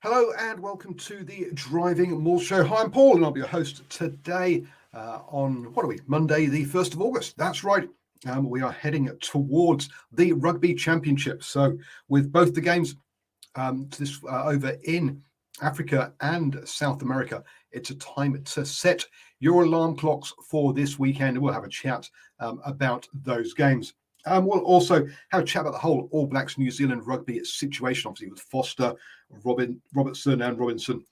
Hello and welcome to the DrivingMaul show. Hi, I'm Paul and I'll be your host today on, Monday the 1st of August. That's right. We are heading towards the Rugby Championship. So with both the games over in Africa and South America, it's a time to set your alarm clocks for this weekend. We'll have a chat about those games. We'll also have a chat about the whole All Blacks New Zealand rugby situation, obviously with Foster, Robertson and Robinson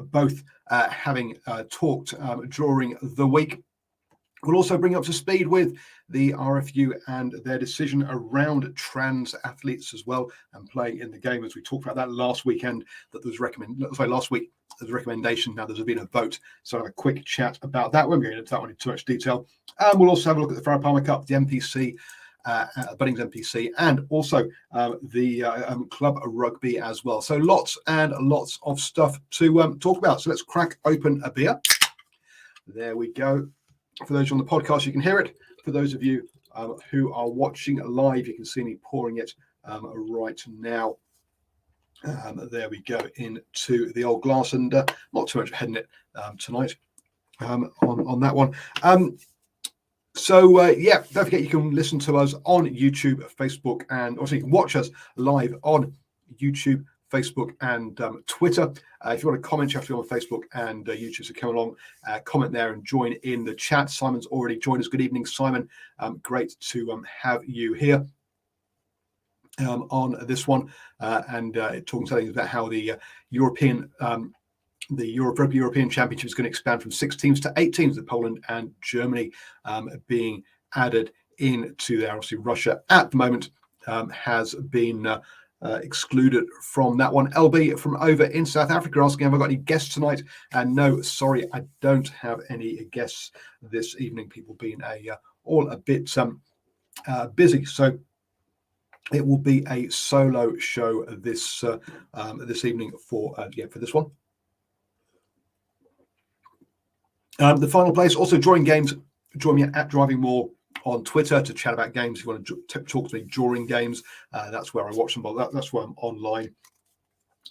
both having talked during the week. We'll also bring up to speed with the RFU and their decision around trans athletes as well and playing in the game, as we talked about that last weekend. Last week there's a recommendation. Now there's been a vote, so I'll have a quick chat about that. We won't go into that one in too much detail. We'll also have a look at the Farah Palmer Cup, the NPC. Bunnings NPC, and also the club rugby as well. So lots and lots of stuff to talk about. So let's crack open a beer. There we go. For those on the podcast, you can hear it. For those of you who are watching live, you can see me pouring it right now. There we go into the old glass, and not too much heading it tonight on that one. So, don't forget you can listen to us on YouTube, Facebook, and also you can watch us live on YouTube, Facebook, and Twitter. If you want to comment, you have to be on Facebook and YouTube, so come along, comment there and join in the chat. Simon's already joined us. Good evening, Simon. Great to have you here on this one and talking to about how the Rugby European Championship is going to expand from 6 teams to 8 teams, with Poland and Germany being added into there. Obviously, Russia at the moment has been excluded from that one. LB from over in South Africa asking, have I got any guests tonight? And no, sorry, I don't have any guests this evening. People being all a bit busy. So it will be a solo show this evening for this one. The final place, also during games, join me at DrivingMaul on Twitter to chat about games. If you want to talk to me during games, that's where I watch them. But that's where I'm online.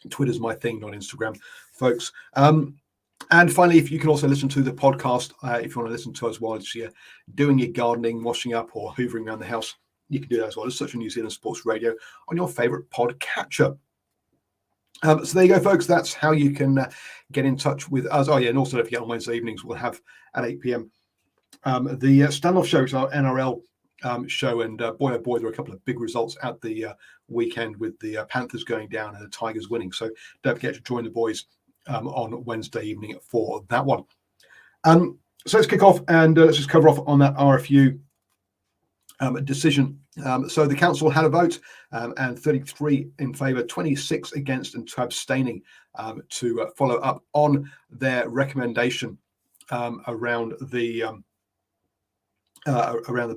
Twitter's my thing, not Instagram, folks. And finally, if you can also listen to the podcast, if you want to listen to us while you're doing your gardening, washing up, or hoovering around the house, you can do that as well. Just search for New Zealand Sports Radio on your favourite podcatcher. So there you go, folks. That's how you can get in touch with us. Oh, yeah, and also if you get on Wednesday evenings, we'll have at 8 p.m. The standoff show is our NRL show, and boy, oh boy, there are a couple of big results at the weekend with the Panthers going down and the Tigers winning. So don't forget to join the boys on Wednesday evening for that one. So let's kick off and let's just cover off on that RFU decision. So the council had a vote and 33 in favour, 26 against, and 2 abstaining to follow up on their recommendation around the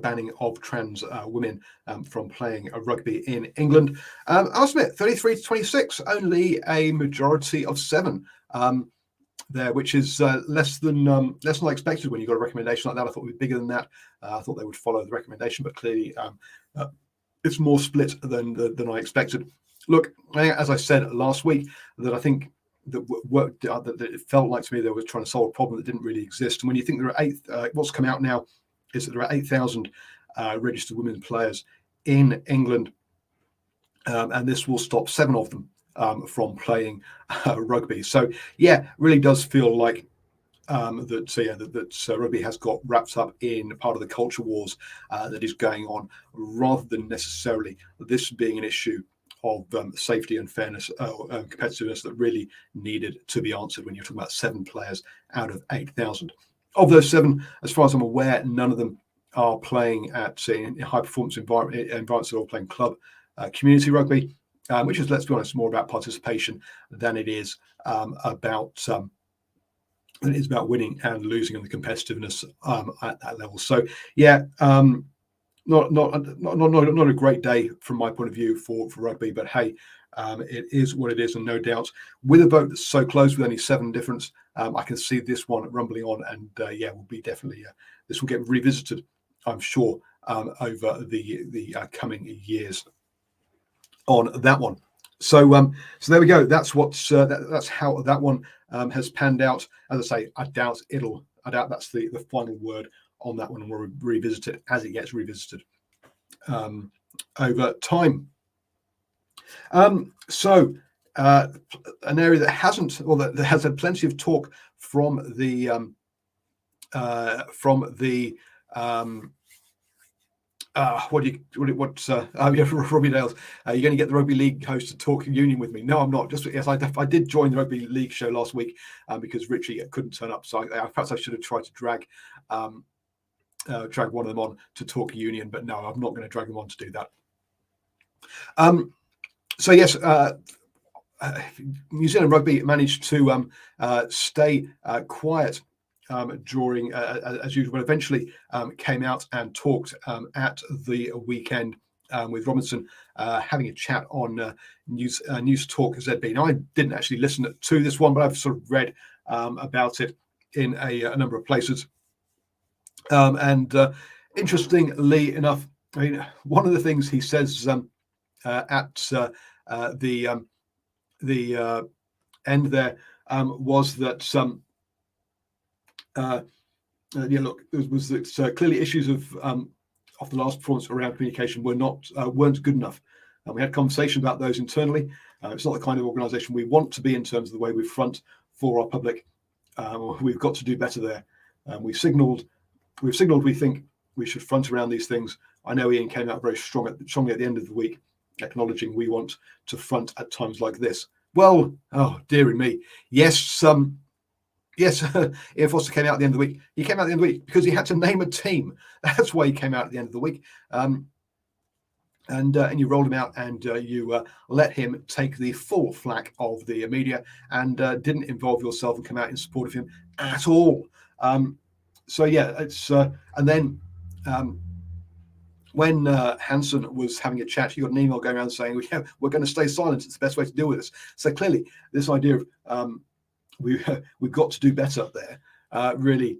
banning of trans women from playing rugby in England. I'll submit 33 to 26, only a majority of 7. There, which is less than I expected when you got a recommendation like that. I thought it would be bigger than that. I thought they would follow the recommendation, but clearly it's more split than I expected. Look, as I said last week, that I think that it felt like to me they were trying to solve a problem that didn't really exist. And when you think there are what's come out now is that there are 8,000 registered women players in England, and this will stop 7 of them from playing rugby. So really does feel like that rugby has got wrapped up in part of the culture wars that is going on, rather than necessarily this being an issue of safety and fairness, competitiveness that really needed to be answered when you're talking about 7 players out of 8,000. Of those 7, as far as I'm aware, none of them are playing at in high performance environments. They're all playing club community rugby. Which is, let's be honest, more about participation than it is about winning and losing and the competitiveness at that level. So not a great day from my point of view for rugby, but hey, it is what it is, and no doubt with a vote that's so close with only 7 difference, I can see this one rumbling on, and will be definitely this will get revisited, I'm sure, over the coming years on that one. So there we go. That's that's how that one has panned out. As I say, I doubt that's the final word on that one, and we'll revisit it as it gets revisited over time. So an area that hasn't, or that has had plenty of talk from the Robbie Dales. You're going to get the rugby league host to talk union with me. No, I'm not. I did join the rugby league show last week because Richie couldn't turn up. So perhaps I should have tried to drag one of them on to talk union, but no, I'm not going to drag them on to do that. So yes, New Zealand rugby managed to stay quiet during, as usual, but eventually came out and talked at the weekend with Robinson, having a chat on News Talk ZB. Now, I didn't actually listen to this one, but I've sort of read about it in a number of places. And interestingly enough, I mean, one of the things he says at the end there was that look, it was that clearly issues of the last performance around communication weren't good enough. We had conversation about those internally. It's not the kind of organisation we want to be in terms of the way we front for our public. We've got to do better there. We've signalled we think we should front around these things. I know Ian came out very strongly at the end of the week, acknowledging we want to front at times like this. Well, oh dearie me, yes. Yes, Ian Foster came out at the end of the week. He came out at the end of the week because he had to name a team. That's why he came out at the end of the week. And you rolled him out, and you let him take the full flack of the media, and didn't involve yourself and come out in support of him at all. So yeah, it's and then when Hansen was having a chat, you got an email going around saying, yeah, we're going to stay silent. It's the best way to deal with this. So clearly, this idea of we've got to do better there. Really,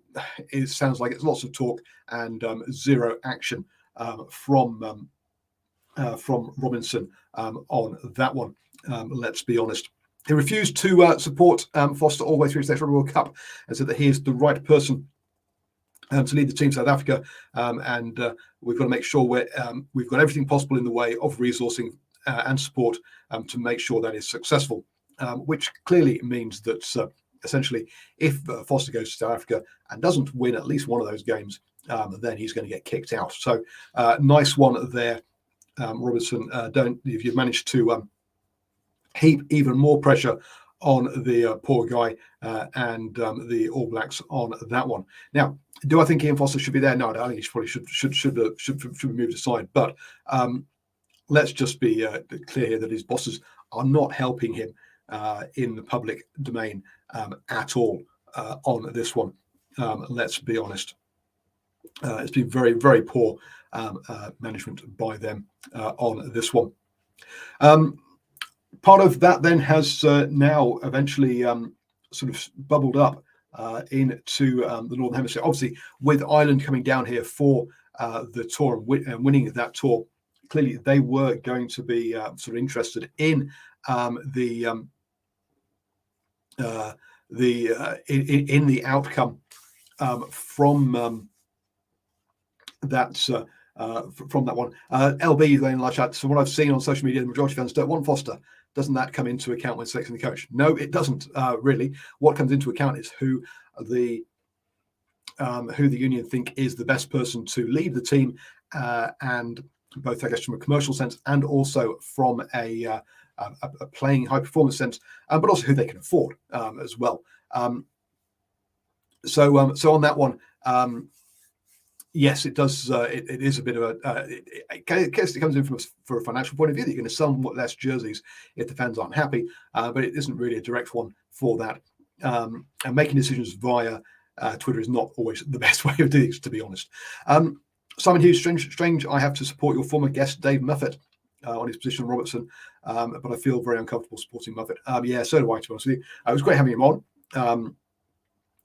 it sounds like it's lots of talk and zero action from Robinson on that one. Let's be honest. He refused to support Foster all the way through the Rugby World Cup and said that he is the right person to lead the team South Africa, and we've got to make sure we've got everything possible in the way of resourcing and support to make sure that is successful. Which clearly means that essentially, if Foster goes to South Africa and doesn't win at least one of those games, then he's going to get kicked out. So nice one there, Robinson. If you've managed to heap even more pressure on the poor guy and the All Blacks on that one. Now, do I think Ian Foster should be there? No, I think he probably should be moved aside. But let's just be clear here that his bosses are not helping him in the public domain at all on this one. Let's be honest. It's been very, very poor management by them on this one. Part of that then has now eventually sort of bubbled up into the Northern Hemisphere. Obviously, with Ireland coming down here for the tour and winning that tour, clearly they were going to be sort of interested in in the outcome from that one. LB then like that. So what I've seen on social media, the majority of fans don't want Foster. Doesn't that come into account when selecting the coach? No, it doesn't really. What comes into account is who the union think is the best person to lead the team, and both, I guess, from a commercial sense and also from a playing high performance sense, but also who they can afford as well. So on that one, yes, it does. It is a bit of a. It comes in for a financial point of view that you're going to sell less jerseys if the fans aren't happy, but it isn't really a direct one for that. And making decisions via Twitter is not always the best way of doing it, to be honest. Simon Hughes, strange. I have to support your former guest Dave Muffet on his position on Robertson, but I feel very uncomfortable supporting Muffet. Yeah, so do I, to be honest with you. It was great having him on.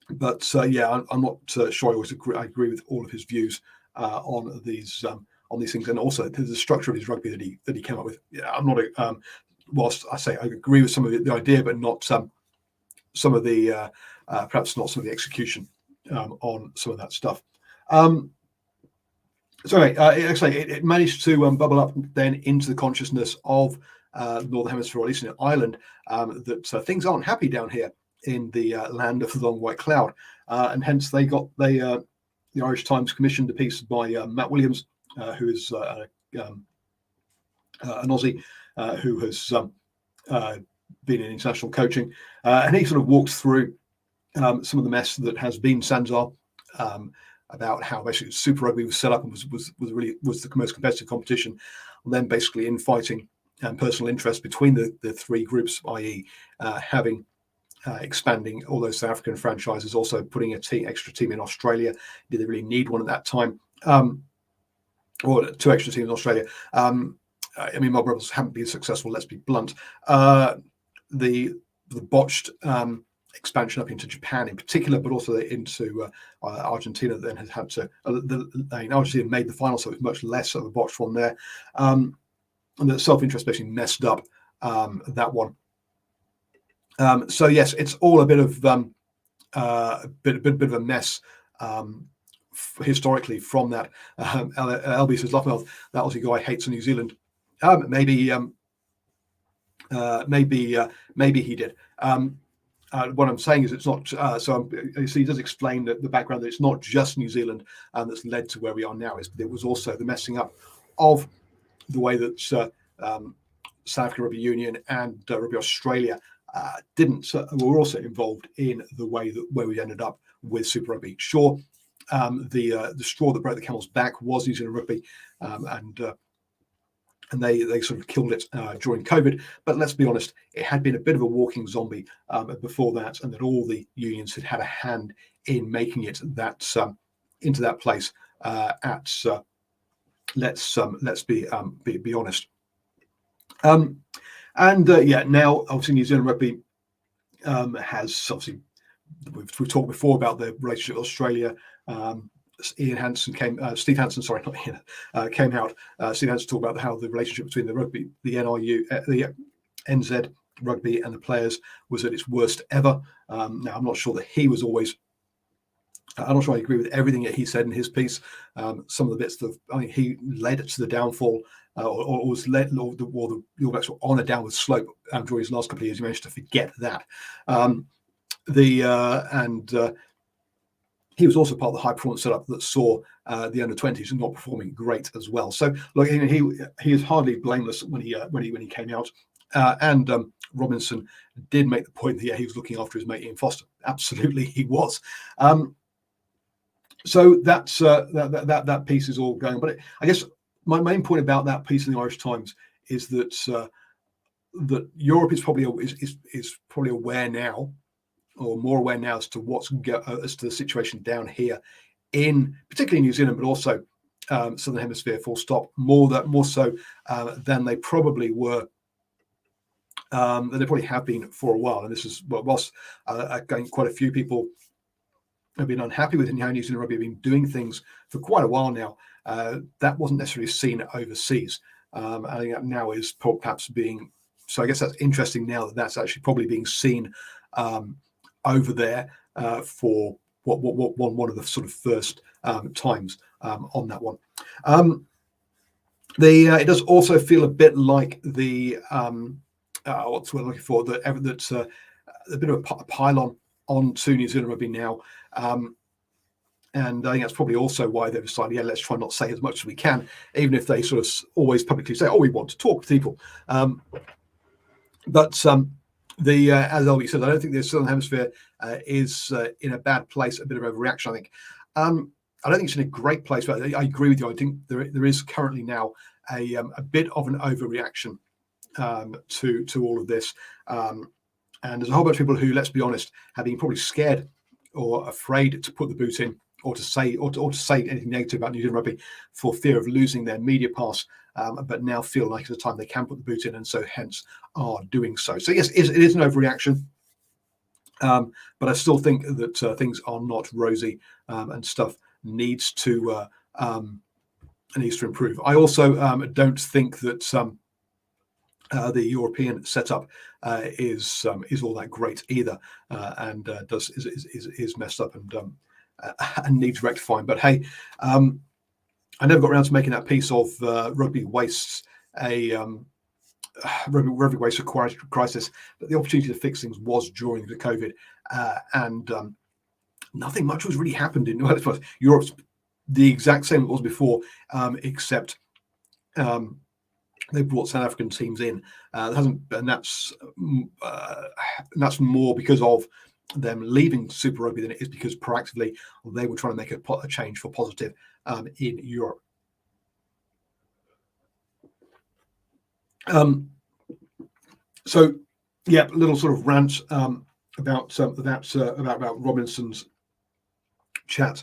But yeah, I'm not sure I always agree with all of his views on these things, and also the structure of his rugby that he came up with. Yeah, I'm not whilst I say I agree with some of the idea, but not some of the perhaps not some of the execution on some of that stuff. So anyway, it managed to bubble up then into the consciousness of the Northern Hemisphere, or at least in Ireland, that things aren't happy down here in the land of the long white cloud, and hence the Irish Times commissioned a piece by Matt Williams, who is an Aussie who has been in international coaching, and he sort of walks through some of the mess that has been Sanzar, about how basically Super Rugby was set up and was the most competitive competition, and then basically infighting and personal interest between the three groups, i.e. Having expanding all those South African franchises, also putting extra team in Australia. Did they really need one at that time? Or two extra teams in Australia. I mean, Mob Rebels haven't been successful, let's be blunt. The botched expansion up into Japan in particular, but also into Argentina, then has had to. Argentina made the final, so it's much less of a botched one there. And the self-interest basically messed up that one. So yes, it's all a bit of a bit of a mess historically from that. LB says, "Loughnane, that Aussie guy hates New Zealand." Maybe he did. What I'm saying is it's not. So he does explain the background that it's not just New Zealand that's led to where we are now. It was also the messing up of the way that South African Rugby Union and Rugby Australia were also involved in the way where we ended up with Super Rugby. Sure, the straw that broke the camel's back was New Zealand Rugby, and they sort of killed it during COVID. But let's be honest, it had been a bit of a walking zombie before that, and that all the unions had a hand in making it that into that place. Let's be honest. Now obviously New Zealand Rugby has obviously we've talked before about the relationship with Australia. Steve Hansen, came out. Steve Hansen talked about how the relationship between the rugby, the NRU, the NZ Rugby and the players was at its worst ever. Now I'm not sure that he was always. I'm not sure I agree with everything that he said in his piece. Some of the bits that he led to the downfall, or was led, or the All Blacks were on a downward slope during his last couple of years. He managed to forget that. He was also part of the high performance setup that saw the under-20s not performing great as well. So look, he is hardly blameless when he came out. And Robinson did make the point that he was looking after his mate Ian Foster. Absolutely, he was. So that's that piece is all going. But I guess my main point about that piece in the Irish Times is that that Europe is probably aware now, or more aware now as to as to the situation down here in particularly New Zealand, but also Southern Hemisphere. Full stop. More so than they probably were. Than they probably have been for a while. And this is whilst again, quite a few people have been unhappy with how New Zealand Rugby have been doing things for quite a while now. That wasn't necessarily seen overseas. I think that now is perhaps being. So I guess that's interesting now that that's actually probably being seen over there for one of the sort of first times on that one. It does also feel a bit like the what's we're looking for that's a bit of a pylon onto New Zealand Rugby now. And I think that's probably also why they've decided, let's try not to say as much as we can, even if they sort of always publicly say, we want to talk to people. But as Elby said, I don't think the Southern Hemisphere is in a bad place, a bit of overreaction, I think. I don't think it's in a great place, but I agree with you. I think there is currently now a bit of an overreaction to all of this. And there's a whole bunch of people who, let's be honest, have been probably scared or afraid to put the boot in, or to say anything negative about New Zealand Rugby for fear of losing their media pass, but now feel like it's a time they can put the boot in, and so hence are doing so. So yes, it is an overreaction, but I still think that things are not rosy, and stuff needs to improve. I also don't think that the European setup is all that great either, and is messed up and needs rectifying. But hey, I never got around to making that piece of rugby wastes a rugby waste a crisis, but the opportunity to fix things was during the COVID, and nothing much was really happened in Europe's the exact same it was before, except they brought South African teams in. And that's more because of them leaving Super Rugby than it is because proactively they were trying to make a change for positive in Europe. So, yeah, little sort of rant about Robinson's chat.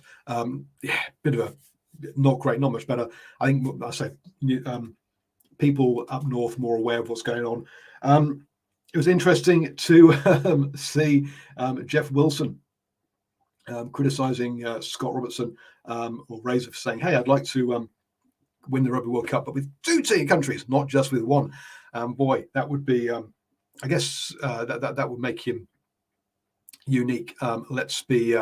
Bit of a not great, not much better. I think I say people up north more aware of what's going on. It was interesting to see Jeff Wilson criticising Scott Robertson or Razor for saying, "Hey, I'd like to win the Rugby World Cup, but with 2 countries, not just with one." Boy, that would be, I guess, that would make him unique. Let's be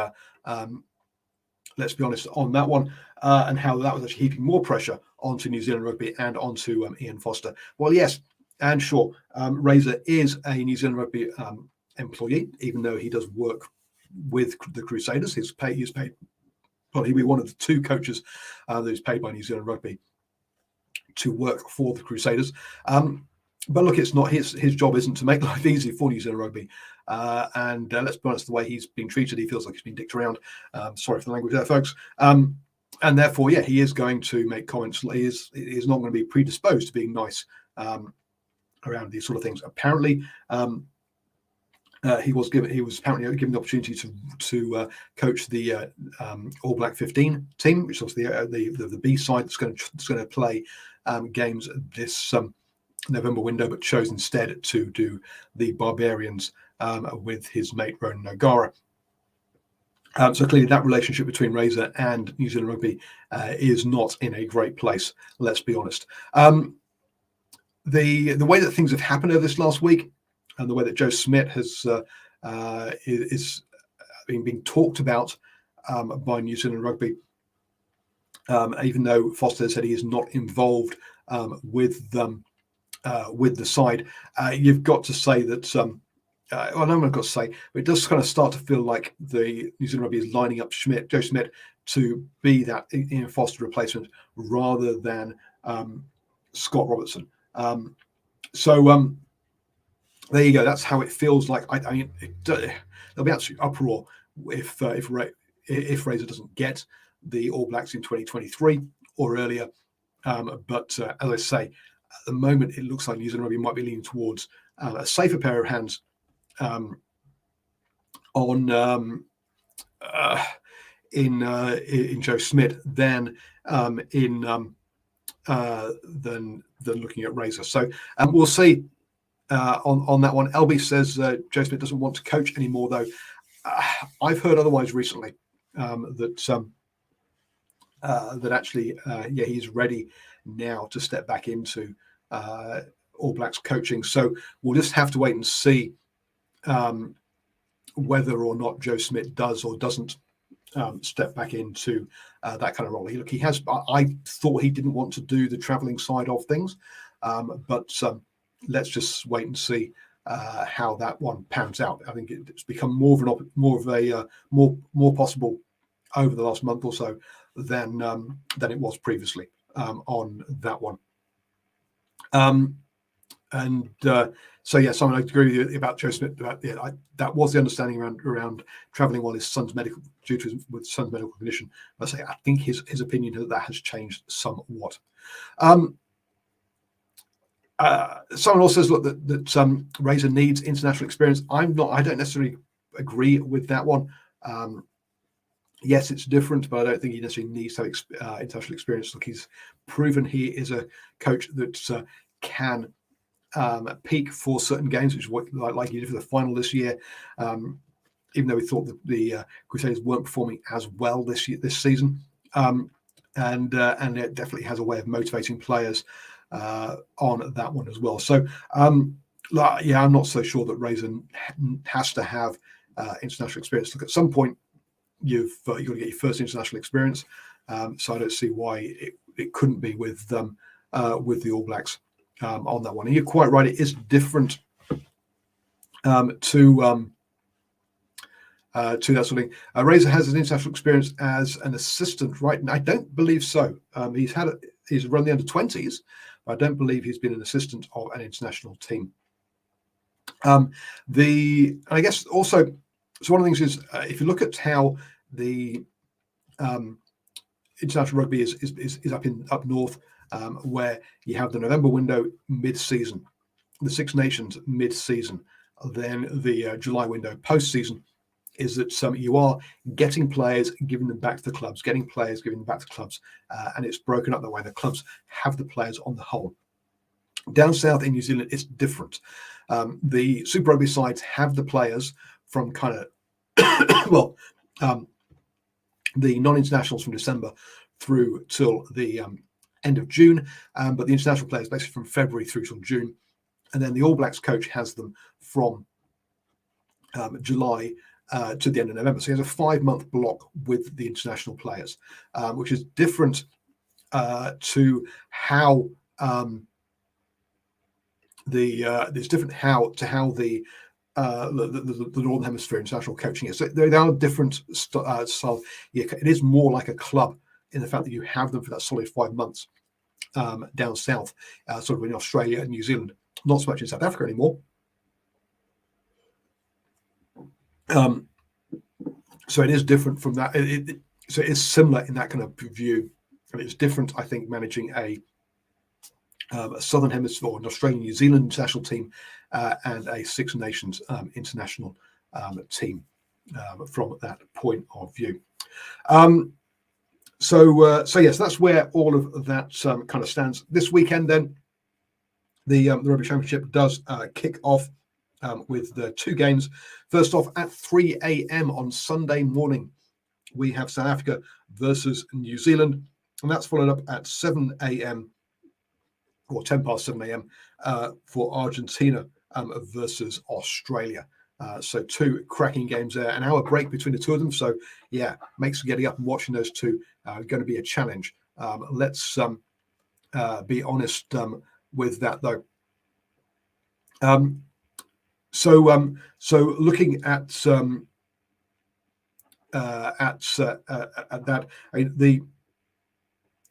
honest on that one, and how that was actually heaping more pressure onto New Zealand Rugby and onto Ian Foster. Well, yes, and sure, Razor is a New Zealand Rugby employee, even though he does work with the Crusaders. He's paid. Well, he'll be one of the 2 coaches that is paid by New Zealand Rugby to work for the Crusaders. But look, it's not his job isn't to make life easy for New Zealand Rugby. And let's be honest, the way he's been treated, he feels like he's been dicked around. Sorry for the language there, folks. And therefore, yeah, he is going to make comments. He is not going to be predisposed to being nice around these sort of things. Apparently, he was apparently given the opportunity to coach the All Black 15 team, which is the B side that's going to play games this November window, but chose instead to do the Barbarians with his mate Ronan O'Gara. So clearly that relationship between Razor and New Zealand Rugby is not in a great place, let's be honest. The way that things have happened over this last week, and the way that Joe Schmidt is being talked about by New Zealand Rugby, even though Foster said he is not involved with the side, you've got to say that. Well, no, I've got to say, but it does kind of start to feel like the New Zealand Rugby is lining up Joe Schmidt to be that Ian Foster replacement rather than Scott Robertson. So there you go. That's how it feels like. I mean, there'll be absolute uproar if Razor doesn't get the All Blacks in 2023 or earlier. But as I say, at the moment, it looks like New Zealand Rugby might be leaning towards a safer pair of hands in Joe Schmidt than looking at Razor. So we'll see on that one. LB says Joe Schmidt doesn't want to coach anymore, though. I've heard otherwise recently. That actually, he's ready now to step back into All Blacks coaching. So we'll just have to wait and see whether or not Joe Schmidt does or doesn't step back into that kind of role. He has. I thought he didn't want to do the travelling side of things, but let's just wait and see how that one pans out. I think it's become more possible over the last month or so than it was previously on that one. So yes, I agree with you about Joe Smith. That was the understanding around travelling while his son's medical condition. I say I think his opinion that has changed somewhat. Someone also says, look, that Razor needs international experience. I don't necessarily agree with that one. Yes, it's different, but I don't think he necessarily needs to have international experience. Look, he's proven he is a coach that can peak for certain games, which is what like he did for the final this year. Even though we thought that the Crusaders weren't performing as well this season, and it definitely has a way of motivating players on that one as well. So yeah, I'm not so sure that Razor has to have international experience. Look, at some point you've got to get your first international experience. So I don't see why it couldn't be with the All Blacks on that one. And you're quite right; it is different to that sort of thing. Razor has an international experience as an assistant, right? And I don't believe so. He's run the under-20s, but I don't believe he's been an assistant of an international team. I guess also, so one of the things is if you look at how the international rugby is up north, where you have the November window mid-season, the Six Nations mid-season, then the July window post-season, is that you are getting players, giving them back to the clubs, getting players, giving them back to clubs, and it's broken up that way. The clubs have the players on the whole. Down south in New Zealand, it's different. The Super Rugby sides have the players from kind of, the non-internationals from December through till the end of June, but the international players basically from February through till June. And then the All Blacks coach has them from July to the end of November. So he has a 5-month block with the international players, which is different to how the Northern Hemisphere international coaching is. So they are different style. It is more like a club in the fact that you have them for that solid 5 months down south, sort of in Australia and New Zealand. Not so much in South Africa anymore. So it is different from that. So it is similar in that kind of view, and it's different, I think, managing a Southern Hemisphere, an Australian, New Zealand international team, and a Six Nations international team from that point of view. So yes, that's where all of that kind of stands. This weekend, then, the Rugby Championship does kick off with the 2 games. First off, at 3 a.m. on Sunday morning, we have South Africa versus New Zealand, and that's followed up at 7 a.m. or 10 past 7 a.m. For Argentina versus Australia. So 2 cracking games there, an hour break between the 2 of them. So yeah, makes getting up and watching those 2 going to be a challenge. Let's be honest with that, though. So looking at that,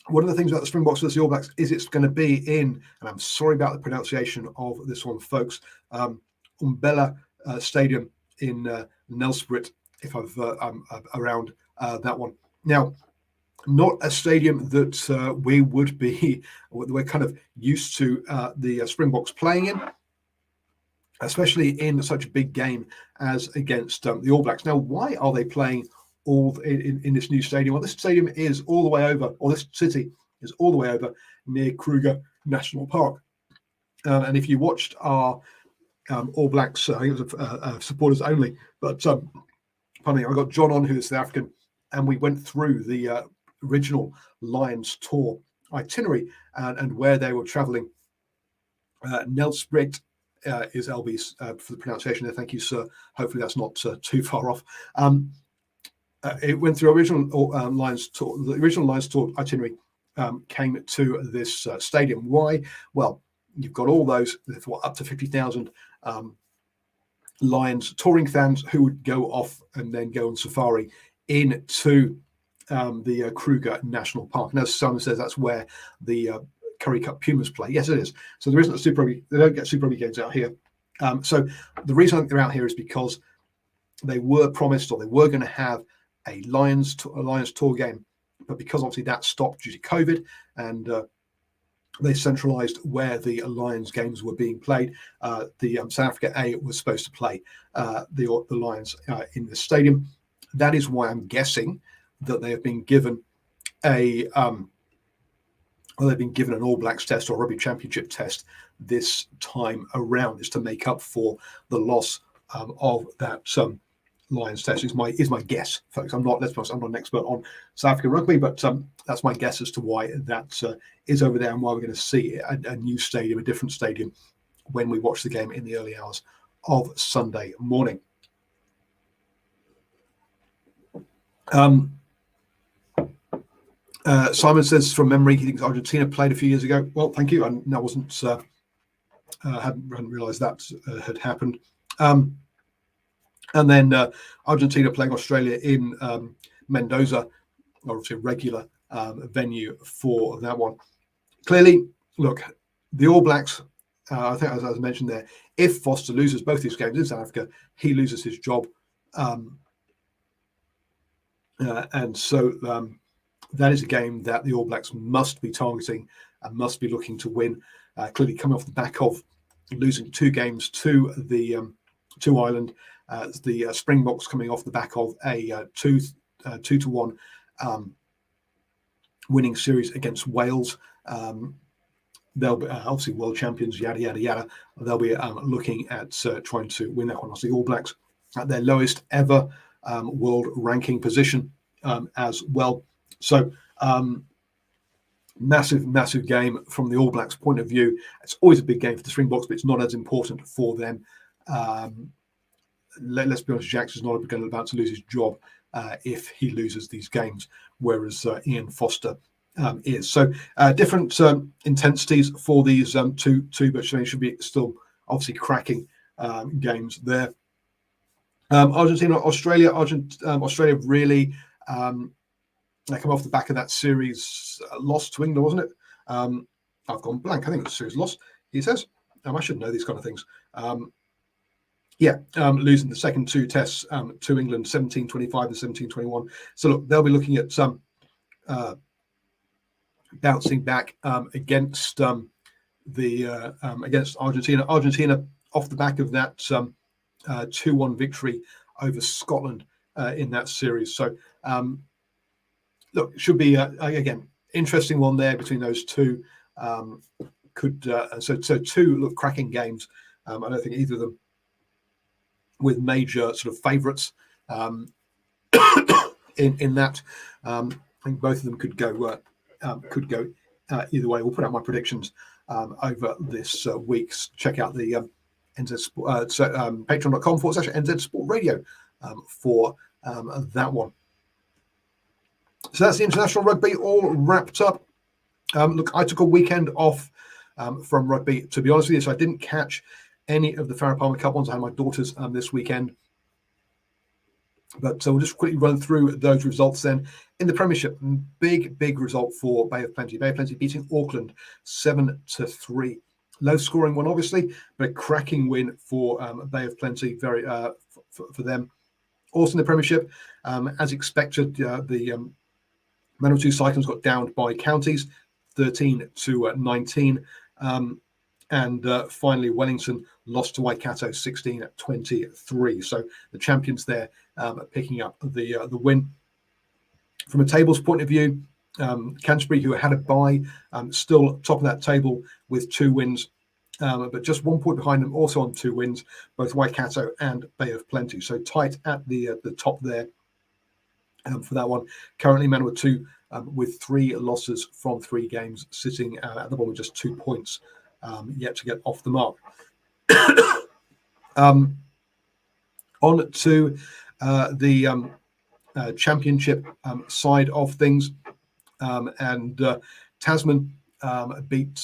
one of the things about the Springboks versus the All Blacks is it's going to be in, and I'm sorry about the pronunciation of this one, folks, Umbella Stadium in Nelspruit, if I'm around that one. Now, not a stadium that we're kind of used to the Springboks playing in, especially in such a big game as against the All Blacks. Now, why are they playing all in this new stadium? Well, this stadium is all the way over, or this city is all the way over near Kruger National Park. And if you watched our All Blacks, I think it was supporters only, but pardon me, I got John on, who is South African, and we went through the original Lions tour itinerary and where they were traveling. Nelspruit is LB's for the pronunciation there. Thank you, sir. Hopefully that's not too far off. It went through original Lions tour. The original Lions tour itinerary came to this stadium. Why? Well, you've got all those up to 50,000 Lions touring fans who would go off and then go on safari into the Kruger National Park. And as Simon says, that's where the Curry Cup Pumas play. Yes, it is. So there isn't a Super Rugby. They don't get Super Rugby games out here. So the reason I think they're out here is because they were promised, or they were going to have a Lions tour game, but because obviously that stopped due to COVID, and they centralised where the Lions games were being played. The South Africa A was supposed to play the Lions in the stadium. That is why I'm guessing that they have been given they've been given an All Blacks test or Rugby Championship test this time around, is to make up for the loss of that Lions Test is my guess, folks. I'm not an expert on South African rugby, but that's my guess as to why that is over there and why we're going to see a new stadium, a different stadium, when we watch the game in the early hours of Sunday morning. Simon says from memory he thinks Argentina played a few years ago. Well, thank you. I wasn't hadn't realised that had happened. And then Argentina playing Australia in Mendoza, obviously a regular venue for that one. Clearly, look, the All Blacks, I think as I mentioned there, if Foster loses both these games in South Africa, he loses his job. And so that is a game that the All Blacks must be targeting and must be looking to win. Clearly coming off the back of losing 2 games to Ireland, the Springboks coming off the back of a 2-1 winning series against Wales. They'll be obviously world champions, yada yada yada. They'll be looking at trying to win that one. The All Blacks at their lowest ever world ranking position as well. So massive game from the All Blacks point of view. It's always a big game for the Springboks, but it's not as important for them. Let's be honest, Jackson's not about to lose his job if he loses these games, whereas Ian Foster is. So different intensities for these two, but they should be still obviously cracking games there. Argentina, Australia. Australia really they come off the back of that series loss to England, wasn't it? I've gone blank. I think it was a series loss, he says. I should know these kind of things. Losing the second 2 tests to England, 17-25 and 17-21. So look, they'll be looking at bouncing back against against Argentina. Argentina off the back of that 2-1 victory over Scotland in that series. So look, it should be again interesting one there between those two. So 2 cracking games. I don't think either of them with major sort of favourites in that. I think both of them could go either way. We'll put out my predictions over this week. Check out the NZ Sport, patreon.com/NZ Sport Radio for that one. So that's the international rugby all wrapped up. Look, I took a weekend off from rugby, to be honest with you, so I didn't catch any of the Farah Palmer Cup ones. I had my daughters this weekend. But we'll just quickly run through those results then. In the Premiership, big result for Bay of Plenty. Bay of Plenty beating Auckland 7-3. Low scoring one, obviously, but a cracking win for Bay of Plenty, very for them. Also in the Premiership, as expected, the Manawatu Cyclones got downed by Counties, 13-19. And finally, Wellington lost to Waikato 16-23. So the champions there picking up the win. From a tables point of view, Canterbury, who had a bye, still top of that table with 2 wins, but just 1 point behind them, also on 2 wins, both Waikato and Bay of Plenty. So tight at the top there for that one. Currently, Manawatu with 3 losses from 3 games, sitting at the bottom with just 2 points. Yet to get off the mark. On to the championship side of things, and Tasman beat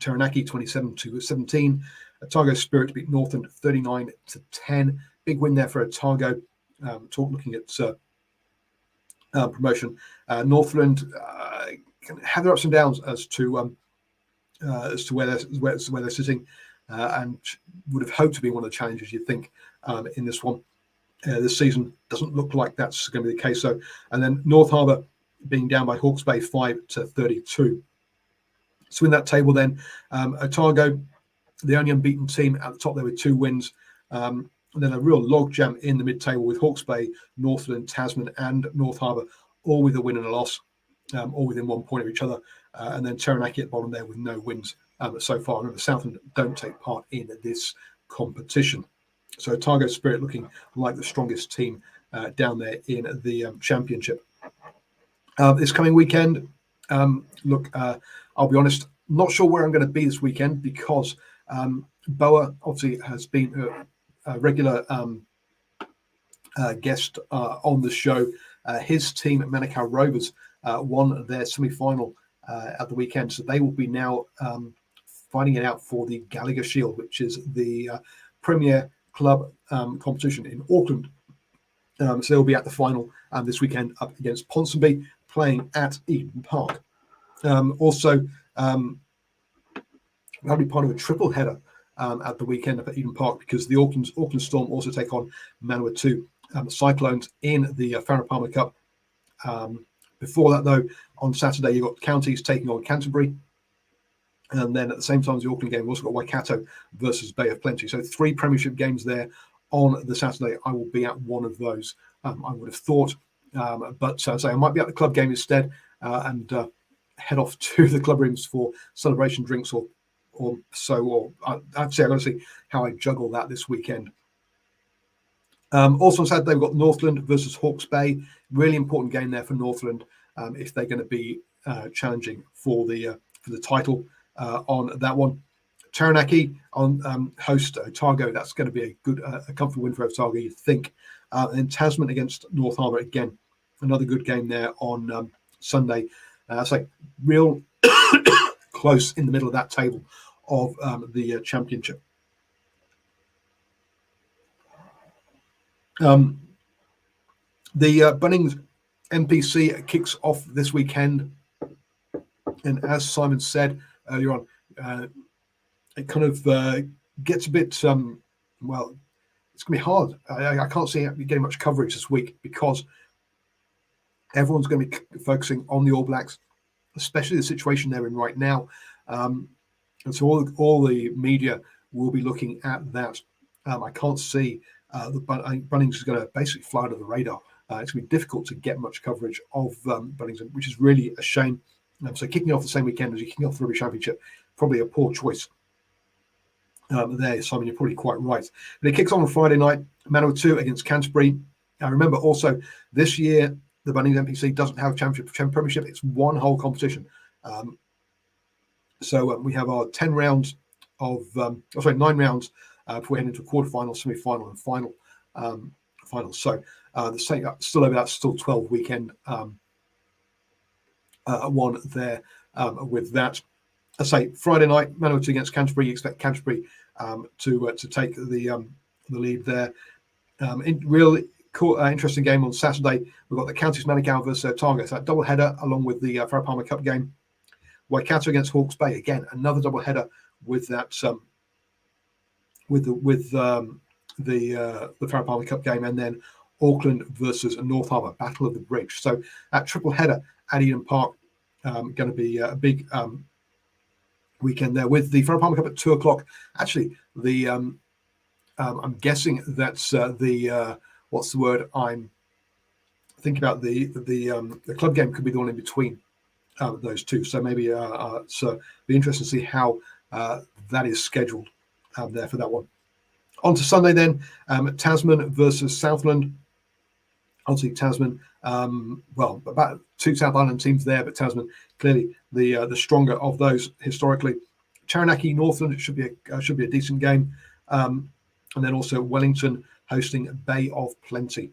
Taranaki 27-17. Otago Spirit beat Northland 39-10. Big win there for Otago. Looking at promotion. Northland can have their ups and downs as to where they're sitting, and would have hoped to be one of the challenges you'd think in this one. This season doesn't look like that's going to be the case. So, and then North Harbour being down by Hawke's Bay 5-32. So in that table, then Otago, the only unbeaten team at the top there with 2 wins. And then a real logjam in the mid-table with Hawke's Bay, Northland, Tasman, and North Harbour, all with a win and a loss, all within 1 point of each other. And then Taranaki at the bottom there with no wins so far. Remember, Southland don't take part in this competition. So Otago Spirit looking like the strongest team down there in the championship. This coming weekend, look, I'll be honest, not sure where I'm going to be this weekend because Boa obviously has been a regular guest on the show. His team, Manukau Rovers, won their semi-final at the weekend, so they will be now fighting it out for the Gallagher Shield, which is the premier club competition in Auckland. So they'll be at the final this weekend up against Ponsonby, playing at Eden Park. Also, that'll be part of a triple header at the weekend up at Eden Park because the Auckland Storm also take on Manawatu Cyclones in the Farah Palmer Cup. Before that, though, on Saturday, you've got Counties taking on Canterbury. And then at the same time as the Auckland game, we've also got Waikato versus Bay of Plenty. So 3 premiership games there on the Saturday. I will be at one of those, I would have thought. But so I might be at the club game instead and head off to the club rooms for celebration drinks or so. Or I've got to see how I juggle that this weekend. Also on Saturday, we've got Northland versus Hawke's Bay. Really important game there for Northland if they're going to be challenging for the title on that one. Taranaki on host Otago. That's going to be a good, a comfortable win for Otago, you think. And then Tasman against North Harbour again. Another good game there on Sunday. It's like real close in the middle of that table of the championship. The Bunnings NPC kicks off this weekend, and as Simon said earlier on, it kind of gets a bit well. It's going to be hard. I can't see it getting much coverage this week because everyone's going to be focusing on the All Blacks, especially the situation they're in right now, and so all the media will be looking at that. I can't see. I think Bunnings is going to basically fly under the radar. It's going to be difficult to get much coverage of Bunnings, which is really a shame. So kicking off the same weekend as you're kicking off the Rugby Championship, probably a poor choice there, Simon. You're probably quite right. But it kicks on Friday night, Manawatu against Canterbury. Now remember also, this year, the Bunnings NPC doesn't have a premiership. It's one whole competition. So we have our 10 rounds of, 9 rounds before we head into a quarterfinal, semi-final, and final. So the same, still over that, still 12 weekend one there with that. I say Friday night, Manawatu against Canterbury. You expect Canterbury to take the lead there. Really cool, interesting game on Saturday. We've got the Counties Manukau versus Otago. So that double header along with the Farah Palmer Cup game. Waikato against Hawke's Bay, again another double header with that with the Farah Palmer Cup game, and then Auckland versus North Harbour, Battle of the Bridge. So that triple header at Eden Park going to be a big weekend there with the Farah Palmer Cup at 2:00. Actually, the I'm guessing that's the what's the word? I'm thinking about the club game could be the one in between those two. So maybe so be interesting to see how that is scheduled there for that one. On to Sunday then, Tasman versus Southland. Obviously Tasman, well, about 2 South Island teams there, but Tasman clearly the stronger of those historically. Taranaki Northland, it should be a decent game, and then also Wellington hosting Bay of Plenty.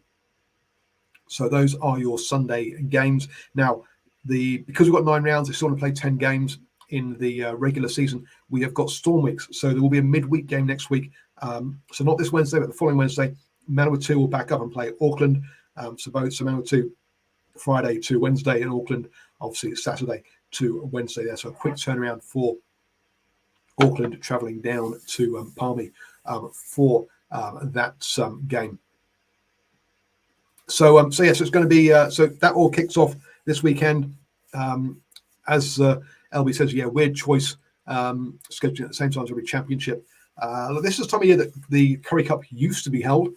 So those are your Sunday games. Now, because we've got 9 rounds, they still want to play 10 games in the regular season. We have got Storm weeks, so there will be a midweek game next week. So not this Wednesday, but the following Wednesday, Manawatu will back up and play Auckland. So Manawatu Friday to Wednesday, and Auckland obviously Saturday to Wednesday there. So a quick turnaround for Auckland travelling down to Palmy for that game. So yes, so it's going to be so that all kicks off this weekend. As LB says, yeah, weird choice scheduling at the same time as every championship. This is the time of year that the Curry Cup used to be held.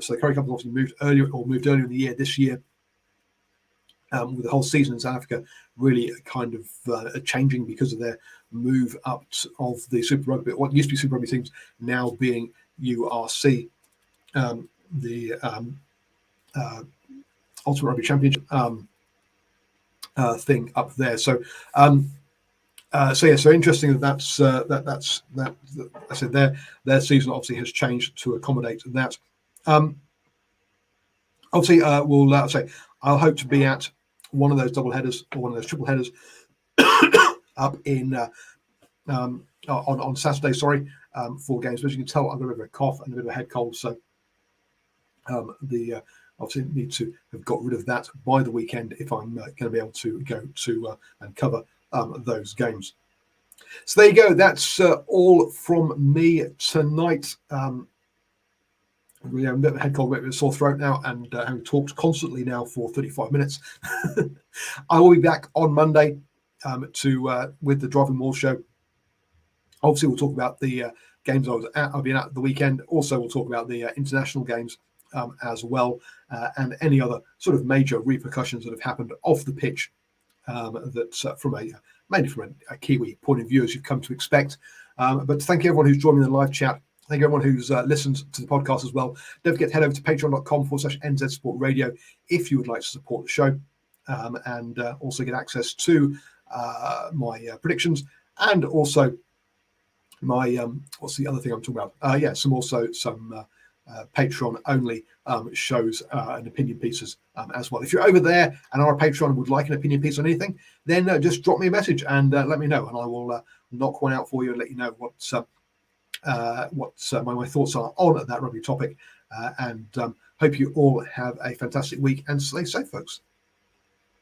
So the Curry Cup has obviously moved earlier in the year this year. With the whole season in South Africa really kind of changing because of their move up of the Super Rugby, what used to be Super Rugby teams now being URC the Ultimate Rugby Championship thing up there. So so interesting that's I said their season obviously has changed to accommodate that. Obviously, we'll say I'll hope to be at one of those double headers or one of those triple headers up in on Saturday. Sorry, for games. But as you can tell, I've got a bit of a cough and a bit of a head cold, so obviously need to have got rid of that by the weekend if I'm going to be able to go to and cover those games. So there you go. That's all from me tonight. We have a bit of a head cold, a bit of a sore throat now, and having talked constantly now for 35 minutes. I will be back on Monday with the DrivingMaul show. Obviously, we'll talk about the games I've been at the weekend. Also, we'll talk about the international games as well, and any other sort of major repercussions that have happened off the pitch that mainly from a Kiwi point of view, as you've come to expect. But thank you everyone who's joined me in the live chat. Thank you everyone who's listened to the podcast as well. Don't forget to head over to patreon.com/NZ Sport Radio if you would like to support the show, and also get access to my predictions, and also my what's the other thing I'm talking about? Some Patreon only shows and opinion pieces as well. If you're over there and are a Patreon and would like an opinion piece on anything, then just drop me a message and let me know, and I will knock one out for you and let you know what my thoughts are on that rugby topic. And hope you all have a fantastic week and stay safe, folks.